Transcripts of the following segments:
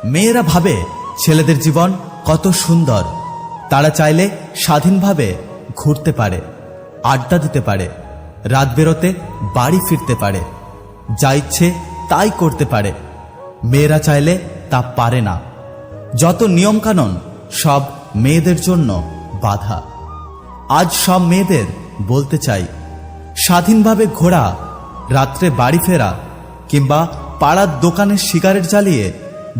মেয়েরা ভাবে ছেলেদের জীবন কত সুন্দর। তারা চাইলে স্বাধীনভাবে ঘুরতে পারে, আড্ডা দিতে পারে, রাত বেরোতে বাড়ি ফিরতে পারে, যা ইচ্ছে তাই করতে পারে। মেয়েরা চাইলে তা পারে না। যত নিয়মকানুন সব মেয়েদের জন্য বাধা। আজ সব মেয়েদের বলতে চাই, স্বাধীনভাবে ঘোরা, রাত্রে বাড়ি ফেরা কিংবা পাড়ার দোকানে সিগারেট জ্বালিয়ে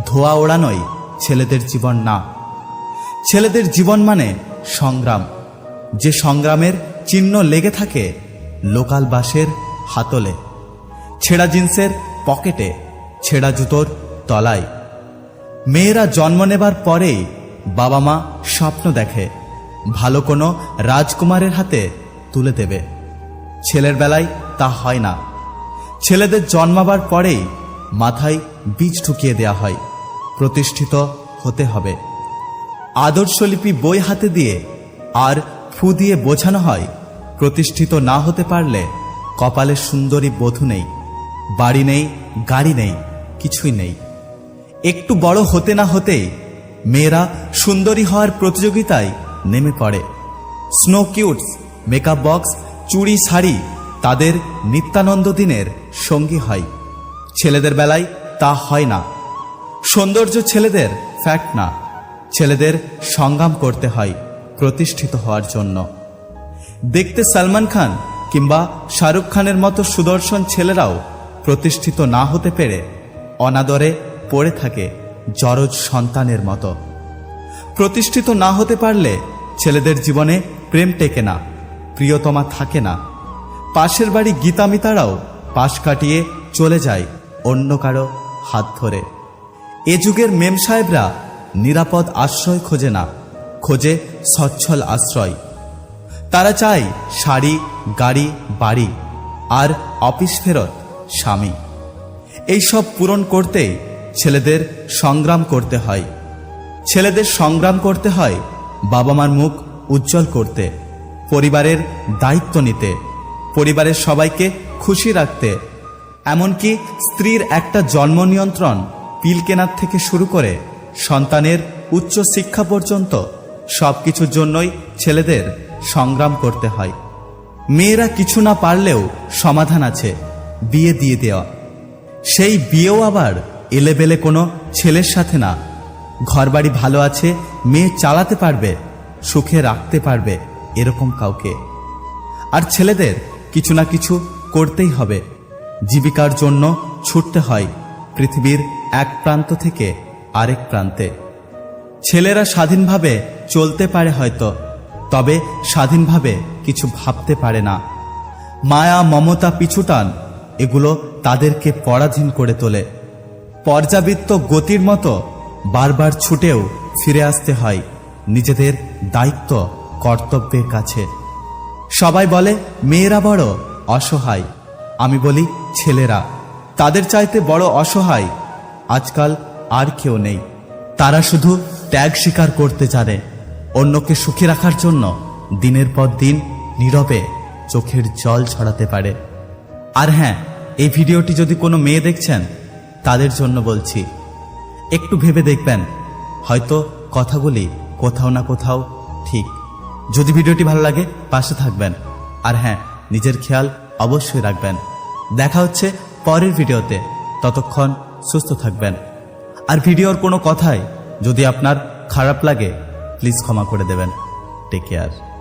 ধোঁয়া ওড়ানোই ছেলেদের জীবন না। ছেলেদের জীবন মানে সংগ্রাম, যে সংগ্রামের চিহ্ন লেগে থাকে লোকাল বাসের হাতলে, ছেঁড়া জিন্সের পকেটে, ছেঁড়া জুতোর তলায়। মেয়েরা জন্ম নেবার পরেই বাবা মা স্বপ্ন দেখে ভালো কোনো রাজকুমারের হাতে তুলে দেবে। ছেলের বেলায় তা হয় না। ছেলেদের জন্মাবার পরেই মাথায় বীজ ঢুকিয়ে দেয়া হয়, প্রতিষ্ঠিত হতে হবে। আদর্শলিপি বই হাতে দিয়ে আর ফু দিয়ে বোঝানো হয়, প্রতিষ্ঠিত না হতে পারলে কপালে সুন্দরী বধূ নেই, বাড়ি নেই, গাড়ি নেই, কিছুই নেই। একটু বড় হতে না হতেই মেয়েরা সুন্দরী হওয়ার প্রতিযোগিতায় নেমে পড়ে। স্নো কিউটস, মেকআপ বক্স, চুড়ি, শাড়ি তাদের নিত্যানন্দ দিনের সঙ্গী হয়। ছেলেদের বেলায় তা হয় না। সৌন্দর্য ছেলেদের ফ্যাক্ট না, ছেলেদের সংগ্রাম করতে হয় প্রতিষ্ঠিত হওয়ার জন্য। দেখতে সালমান খান কিংবা শাহরুখ খানের মতো সুদর্শন ছেলেরাও প্রতিষ্ঠিত না হতে পেরে অনাদরে পড়ে থাকে জরজ সন্তানের মতো। প্রতিষ্ঠিত না হতে পারলে ছেলেদের জীবনে প্রেম টেকে না, প্রিয়তমা থাকে না। পাশের বাড়ি গীতামিতারাও পাশ কাটিয়ে চলে যায় অন্য কারো হাত ধরে। এ যুগের মেম সাহেবরা নিরাপদ আশ্রয় খোঁজে না, খোঁজে সচ্ছল আশ্রয়। তারা চায় শাড়ি, গাড়ি, বাড়ি আর অফিস ফেরত স্বামী। এইসব পূরণ করতে ছেলেদের সংগ্রাম করতে হয়। ছেলেদের সংগ্রাম করতে হয় বাবা মার মুখ উজ্জ্বল করতে, পরিবারের দায়িত্ব নিতে, পরিবারের সবাইকে খুশি রাখতে। এমনকি স্ত্রীর একটা জন্ম নিয়ন্ত্রণ পিল কেনার থেকে শুরু করে সন্তানের উচ্চ শিক্ষা পর্যন্ত সবকিছুর জন্যই ছেলেদের সংগ্রাম করতে হয়। মেয়েরা কিছু না পারলেও সমাধান আছে, বিয়ে দিয়ে দেওয়া। সেই বিয়েও আবার এলেবেলে কোনো ছেলের সাথে না। ঘরবাড়ি ভালো আছে, মেয়ে চালাতে পারবে, সুখে রাখতে পারবে, এরকম কাউকে। আর ছেলেদের কিছু না কিছু করতেই হবে। জীবিকার জন্য ছুটতে হয় পৃথিবীর এক প্রান্ত থেকে আরেক প্রান্তে। ছেলেরা স্বাধীনভাবে চলতে পারে হয়তো, তবে স্বাধীনভাবে কিছু ভাবতে পারে না। মায়া, মমতা, পিছুটান এগুলো তাদেরকে পরাধীন করে তোলে। পর্যাবৃত্ত গতির মতো বারবার ছুটেও ফিরে আসতে হয় নিজেদের দায়িত্ব, কর্তব্যের কাছে। সবাই বলে মেয়েরা বড় অসহায়। আমি বলি ছেলেরা তাদের চাইতে বড় অসহায় আজকাল আর কেউ নেই। তারা শুধু ত্যাগ স্বীকার করতে জানে, অন্যকে সুখী রাখার জন্য দিনের পর দিন নীরবে চোখের জল ছড়াতে পারে। আর হ্যাঁ, এই ভিডিওটি যদি কোনো মেয়ে দেখছেন তাদের জন্য বলছি, একটু ভেবে দেখবেন, হয়তো কথাগুলি কোথাও না কোথাও ঠিক। যদি ভিডিওটি ভালো লাগে পাশে থাকবেন। আর হ্যাঁ, নিজের খেয়াল অবশ্যই রাখবেন। দেখা হচ্ছে পরের ভিডিওতে, ততক্ষণ সুস্থ থাকবেন। আর ভিডিওর কোনো কথাই যদি আপনার খারাপ লাগে প্লিজ ক্ষমা করে দেবেন। Take care.